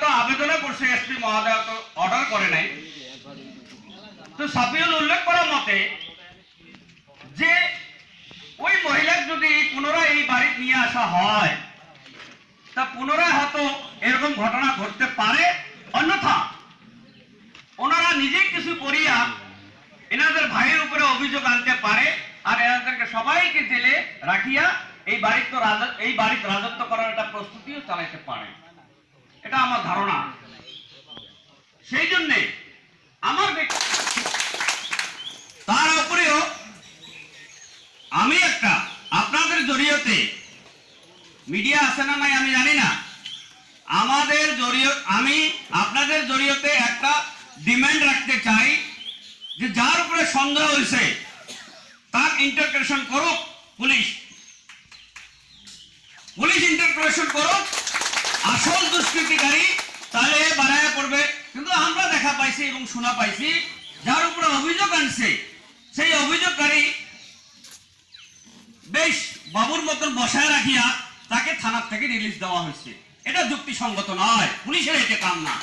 তো আবেদনে করছে, এসপি মহোদয় তো অর্ডার করে নাই। তো সাফিউল উল্লেখ করার মতে যে ওই মহিলার যদি পুনরায় এই বাড়ি নিয়ে আসা হয় তা পুনরায় হয়তো এরকম ঘটনা ঘটতে পারে, অন্যথা ওনারা নিজেই কিছু করিয়া এনাদের ভাইয়ের উপরে অভিযোগ আনতে পারে আর এনাদেরকে সবাইকে জেলে রাখিয়া এই বাড়িতে রাজত্ব করার একটা প্রস্তুতিও চালাইতে পারে, এটা আমার ধারণা। সেই জন্যে আমার তার উপরেও আমি একটা আপনাদের জড়িয়েতে, মিডিয়া আছে না নাই আমি জানি না, আমি আপনাদের জড়িয়েতে একটা ডিমান্ড রাখতে চাই যে যার উপরে সন্দেহ হয়েছে তার ইন্টারপ্রিটেশন করুক পুলিশ ইন্টারপ্রিটেশন করুক, আসল দুষ্কৃতিকারী তাহলে বাড়ায় পড়বে। কিন্তু আমরা দেখা পাইছি এবং শোনা পাইছি যার উপরে অভিযোগ আনছে সেই অভিযোগকারী বেশ বাবুর মতন বসায় রাখিয়া তাকে থানার থেকে রিলিজ দেওয়া হয়েছে। এটা যুক্তিসঙ্গত নয়, পুলিশের এটা কাম না।